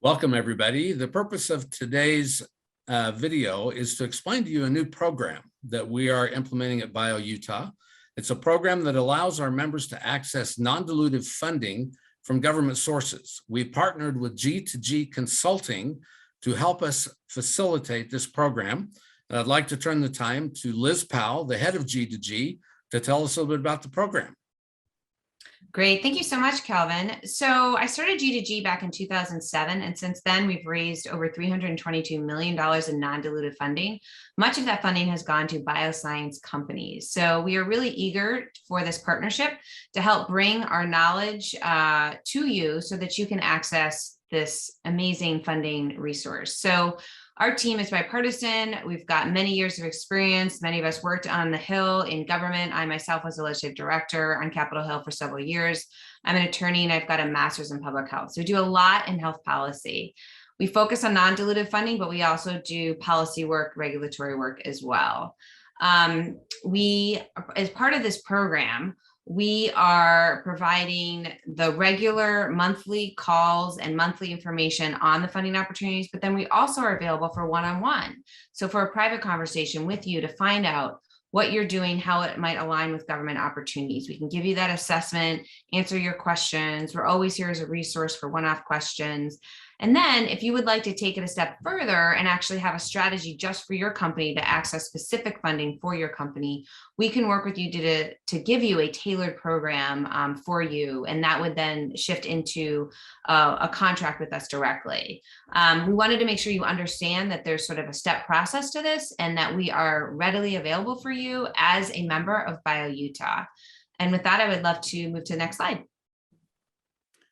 Welcome, everybody. The purpose of today's video is to explain to you a new program that we are implementing at BioUtah. It's a program that allows our members to access non-dilutive funding from government sources. We partnered with G2G Consulting to help us facilitate this program. And I'd like to turn the time to Liz Powell, the head of G2G, to tell us a little bit about the program. Great. Thank you so much, Calvin. So I started G2G back in 2007, and since then we've raised over $322 million in non-dilutive funding. Much of that funding has gone to bioscience companies. So we are really eager for this partnership to help bring our knowledge to you so that you can access this amazing funding resource. So our team is bipartisan. We've got many years of experience. Many of us worked on the Hill in government. I myself was a legislative director on Capitol Hill for several years. I'm an attorney and I've got a master's in public health. So we do a lot in health policy. We focus on non-dilutive funding, but we also do policy work, regulatory work as well. As part of this program, we are providing the regular monthly calls and monthly information on the funding opportunities, but then we also are available for one-on-one. So for a private conversation with you to find out what you're doing, how it might align with government opportunities. We can give you that assessment, answer your questions. We're always here as a resource for one-off questions. And then if you would like to take it a step further and actually have a strategy just for your company to access specific funding for your company, we can work with you to give you a tailored program for you. And that would then shift into a contract with us directly. We wanted to make sure you understand that there's sort of a step process to this and that we are readily available for you as a member of BioUtah. And with that, I would love to move to the next slide.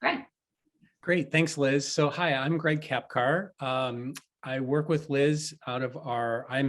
Greg. Great, thanks, Liz. So hi, I'm Greg Kapkar. I work with Liz I'm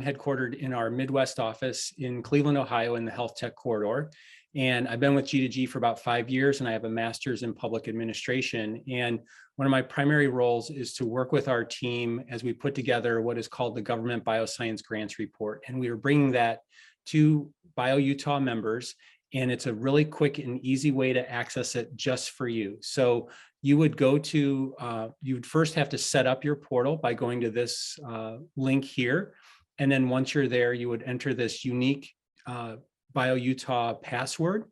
headquartered in our Midwest office in Cleveland, Ohio in the health tech corridor. And I've been with G2G for about 5 years and I have a master's in public administration. And one of my primary roles is to work with our team as we put together what is called the Government Bioscience Grants Report. And we are bringing that to BioUtah members. And it's a really quick and easy way to access it just for you. So you would go to, you would first have to set up your portal by going to this link here. And then once you're there, you would enter this unique BioUtah password.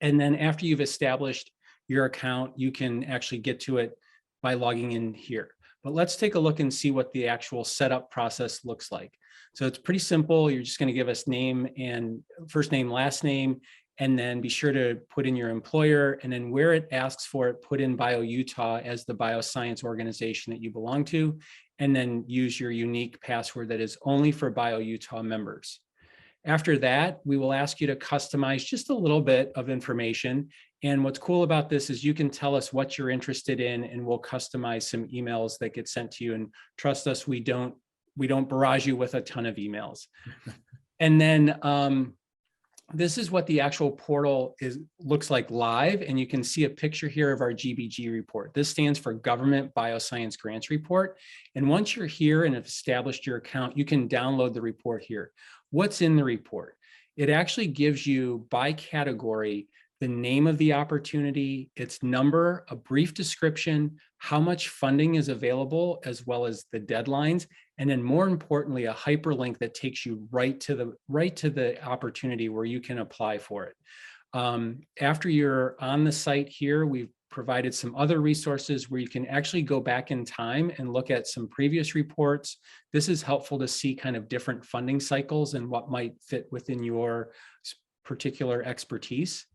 And then after you've established your account, you can actually get to it by logging in here. But let's take a look and see what the actual setup process looks like. So it's pretty simple. You're just going to give us name and first name, last name, and then be sure to put in your employer. And then where it asks for it, put in BioUtah as the bioscience organization that you belong to, and then use your unique password that is only for BioUtah members. After that, we will ask you to customize just a little bit of information. And what's cool about this is you can tell us what you're interested in and we'll customize some emails that get sent to you. And trust us, we don't barrage you with a ton of emails. And then this is what the actual portal looks like live. And you can see a picture here of our GBG report. This stands for Government Bioscience Grants Report. And once you're here and have established your account, you can download the report here. What's in the report? It actually gives you by category the name of the opportunity, its number, a brief description, how much funding is available, as well as the deadlines, and then more importantly, a hyperlink that takes you right to the opportunity where you can apply for it. After you're on the site here, we've provided some other resources where you can actually go back in time and look at some previous reports. This is helpful to see kind of different funding cycles and what might fit within your particular expertise.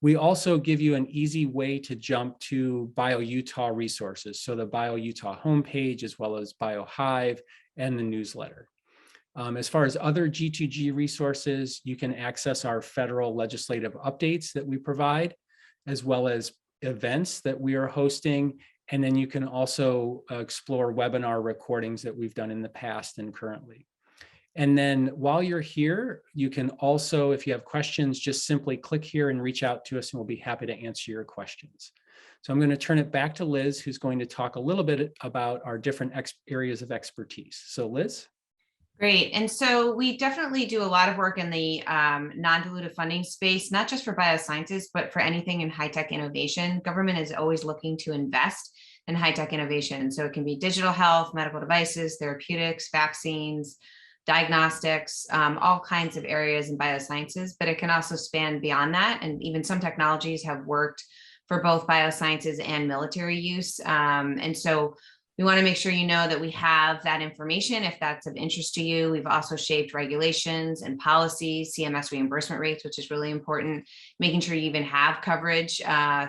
We also give you an easy way to jump to BioUtah resources. So the BioUtah homepage, as well as BioHive and the newsletter. As far as other G2G resources, you can access our federal legislative updates that we provide, as well as events that we are hosting. And then you can also explore webinar recordings that we've done in the past and currently. And then while you're here, you can also, if you have questions, just simply click here and reach out to us and we'll be happy to answer your questions. So I'm going to turn it back to Liz, who's going to talk a little bit about our different areas of expertise. So Liz? Great. And so we definitely do a lot of work in the non-dilutive funding space, not just for biosciences, but for anything in high-tech innovation. Government is always looking to invest and high-tech innovation. So it can be digital health, medical devices, therapeutics, vaccines, diagnostics, all kinds of areas in biosciences, but it can also span beyond that. And even some technologies have worked for both biosciences and military use. And so we want to make sure you know that we have that information if that's of interest to you. We've also shaped regulations and policies, CMS reimbursement rates, which is really important, making sure you even have coverage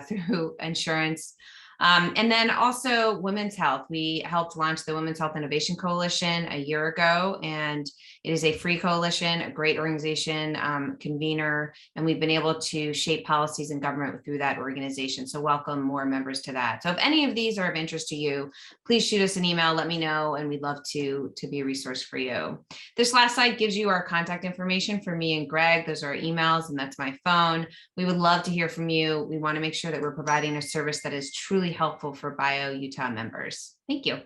through insurance. And then also women's health. We helped launch the Women's Health Innovation Coalition a year ago, and it is a free coalition, a great organization, convener, and we've been able to shape policies in government through that organization. So welcome more members to that. So if any of these are of interest to you, please shoot us an email, let me know, and we'd love to be a resource for you. This last slide gives you our contact information for me and Greg. Those are our emails, and that's my phone. We would love to hear from you. We want to make sure that we're providing a service that is truly helpful for BioUtah members. Thank you.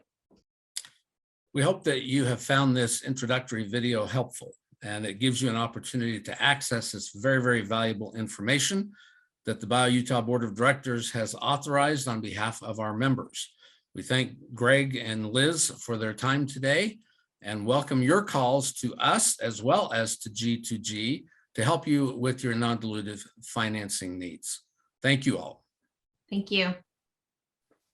We hope that you have found this introductory video helpful, and it gives you an opportunity to access this very, very valuable information that the BioUtah Board of Directors has authorized on behalf of our members. We thank Greg and Liz for their time today and welcome your calls to us as well as to G2G to help you with your non-dilutive financing needs. Thank you all. Thank you.